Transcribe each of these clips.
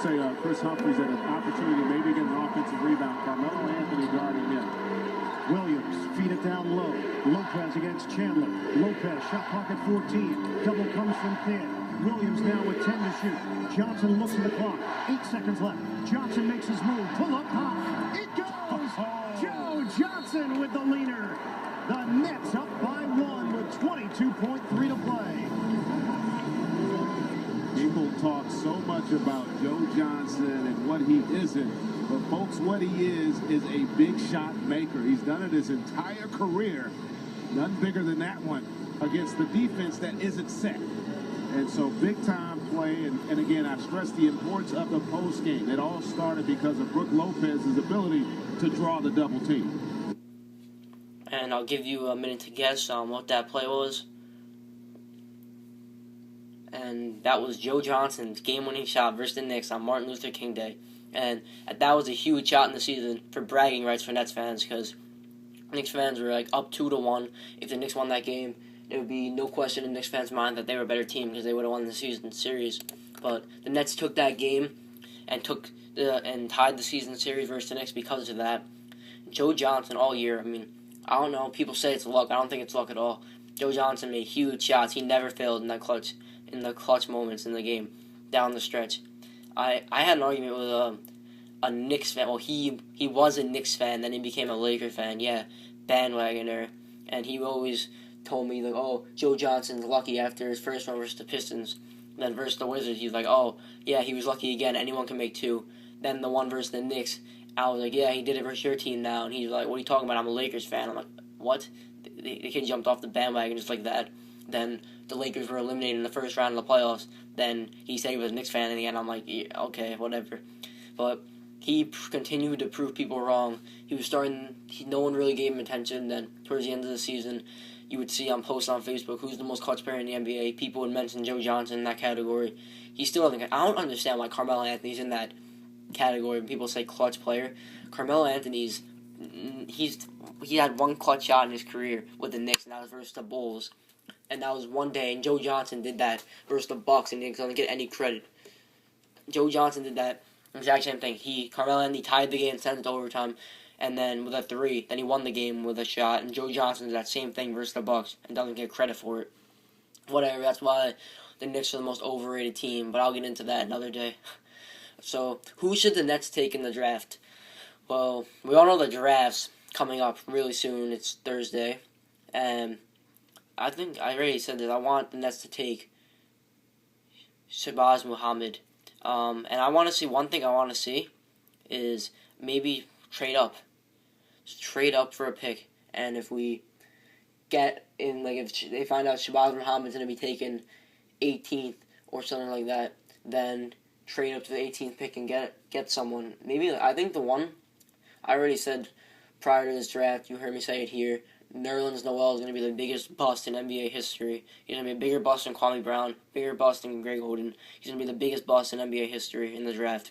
say Chris Humphries had an opportunity to maybe get an offensive rebound. Carmelo Anthony guarding him. Williams, feed it down low. Lopez against Chandler. Lopez, shot clock at 14. Double comes from thin. Williams now with 10 to shoot. Johnson looks at the clock. 8 seconds left. Johnson makes his move. Pull up high. It goes! Joe Johnson with the leaner. The Nets up by 1 with 22.3 to play. People talk so much about Joe Johnson and what he isn't. But, folks, what he is a big shot maker. He's done it his entire career. None bigger than that one against the defense that isn't set. And so big-time play. And again, I stress the importance of the post game. It all started because of Brook Lopez's ability to draw the double team. And I'll give you a minute to guess what that play was. And that was Joe Johnson's game-winning shot versus the Knicks on Martin Luther King Day. And that was a huge shot in the season for bragging rights for Nets fans, because Knicks fans were like up 2-1. If the Knicks won that game, there would be no question in Knicks fans' mind that they were a better team because they would have won the season series. But the Nets took that game and tied the season series versus the Knicks because of that. Joe Johnson all year, I mean, I don't know, people say it's luck. I don't think it's luck at all. Joe Johnson made huge shots. He never failed in the clutch moments in the game down the stretch. I had an argument with a Knicks fan. Well, he was a Knicks fan, then he became a Laker fan. Yeah, bandwagoner. And he always told me, like, oh, Joe Johnson's lucky after his first one versus the Pistons. Then versus the Wizards, he's like, oh, yeah, he was lucky again. Anyone can make two. Then the one versus the Knicks, I was like, yeah, he did it versus your team now. And he's like, what are you talking about? I'm a Lakers fan. I'm like, what? The kid jumped off the bandwagon just like that. Then the Lakers were eliminated in the first round of the playoffs. Then he said he was a Knicks fan in the end. I'm like, yeah, okay, whatever. But he continued to prove people wrong. He was no one really gave him attention. Then towards the end of the season, you would see on posts on Facebook, who's the most clutch player in the NBA. People would mention Joe Johnson in that category. He still doesn't. I don't understand why Carmelo Anthony's in that category when people say clutch player. Carmelo Anthony's, he had one clutch shot in his career with the Knicks, and that was versus the Bulls. And that was one day, and Joe Johnson did that versus the Bucks, and he doesn't get any credit. Joe Johnson did that exact same thing. Carmelo Anthony tied the game, sent it to overtime, and then with a three, then he won the game with a shot. And Joe Johnson did that same thing versus the Bucks and doesn't get credit for it. Whatever, that's why the Knicks are the most overrated team, but I'll get into that another day. So, who should the Nets take in the draft? Well, we all know the draft's coming up really soon. It's Thursday, and I think I already said that I want the Nets to take Shabazz Muhammad. And I want to see, one thing I want to see is maybe trade up. Just trade up for a pick. And if we get in, like, if they find out Shabazz Muhammad's going to be taken 18th or something like that, then trade up to the 18th pick and get someone. Maybe, I think the one, I already said prior to this draft, you heard me say it here, Nerlens Noel is going to be the biggest bust in NBA history. He's going to be a bigger bust than Kwame Brown, bigger bust than Greg Oden. He's going to be the biggest bust in NBA history in the draft.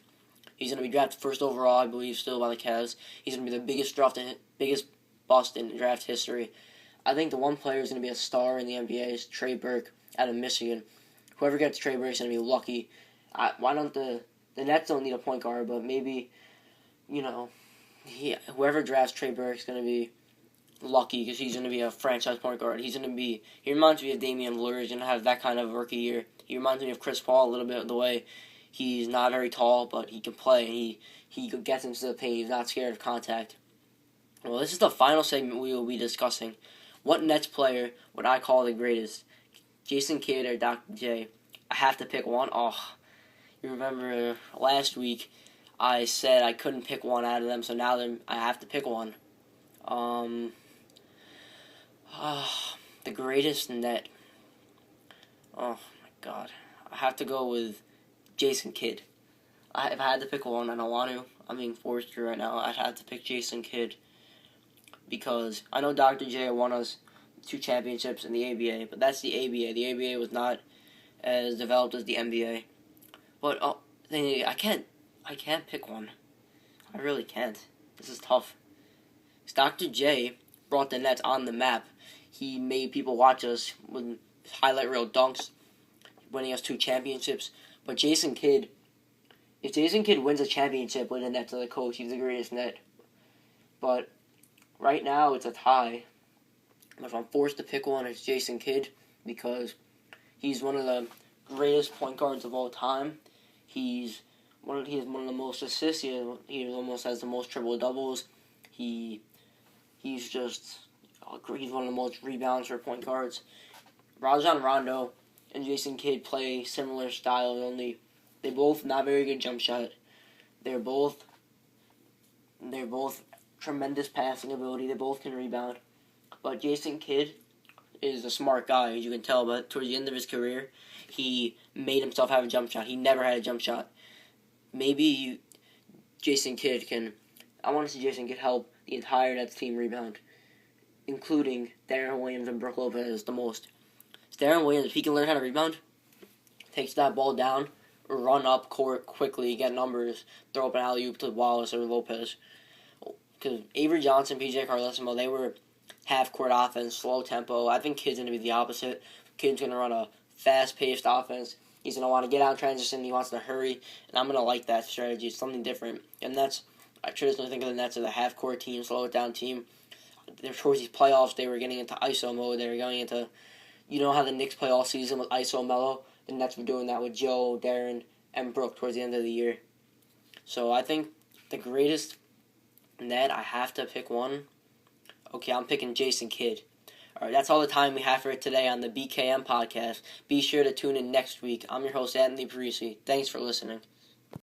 He's going to be drafted first overall, I believe, still by the Cavs. He's going to be the biggest bust in draft history. I think the one player who's going to be a star in the NBA is Trey Burke out of Michigan. Whoever gets Trey Burke is going to be lucky. Why don't the Nets don't need a point guard, but maybe, whoever drafts Trey Burke is going to be lucky because he's going to be a franchise point guard. He reminds me of Damian Lillard. He's going to have that kind of rookie year. He reminds me of Chris Paul a little bit, the way he's not very tall, but he can play. He gets into the paint. He's not scared of contact. Well, this is the final segment we will be discussing. What Nets player would I call the greatest? Jason Kidd or Dr. J? I have to pick one. Oh, you remember last week I said I couldn't pick one out of them, so now I have to pick one. The greatest Net. Oh my God, I have to go with Jason Kidd. If I had to pick one, I don't want to. I'm being forced to right now. I'd have to pick Jason Kidd because I know Dr. J won us 2 championships in the ABA, but that's the ABA. The ABA was not as developed as the NBA. But I can't pick one. I really can't. This is tough. Dr. J brought the Nets on the map. He made people watch us with highlight reel dunks, winning us 2 championships. But Jason Kidd if Jason Kidd wins a championship with a net to the coach, he's the greatest net. But right now, it's a tie. If I'm forced to pick one, it's Jason Kidd because he's one of the greatest point guards of all time. He has one of the most assists. He almost has the most triple doubles. He's one of the most rebounds for point guards. Rajon Rondo and Jason Kidd play similar style. Only they both not very good jump shot. They're both tremendous passing ability. They both can rebound. But Jason Kidd is a smart guy, as you can tell. But towards the end of his career, he made himself have a jump shot. He never had a jump shot. Maybe Jason Kidd can. I want to see Jason Kidd help the entire Nets team rebound, including Deron Williams and Brook Lopez the most. Deron Williams, if he can learn how to rebound, takes that ball down, run up court quickly, get numbers, throw up an alley-oop to Wallace or Lopez. Because Avery Johnson, PJ Carlesimo, they were half-court offense, slow tempo. I think Kidd's going to be the opposite. Kidd's going to run a fast-paced offense. He's going to want to get out in transition. He wants to hurry. And I'm going to like that strategy. It's something different. And I traditionally think of the Nets as a half-court team, slow-it-down team. Towards these playoffs, they were getting into ISO mode. They were going into, you know how the Knicks play all season with ISO Melo? The Nets were doing that with Joe, Darren, and Brook towards the end of the year. So I think the greatest net, I have to pick one. Okay, I'm picking Jason Kidd. All right, that's all the time we have for today on the BKN podcast. Be sure to tune in next week. I'm your host, Anthony Parisi. Thanks for listening.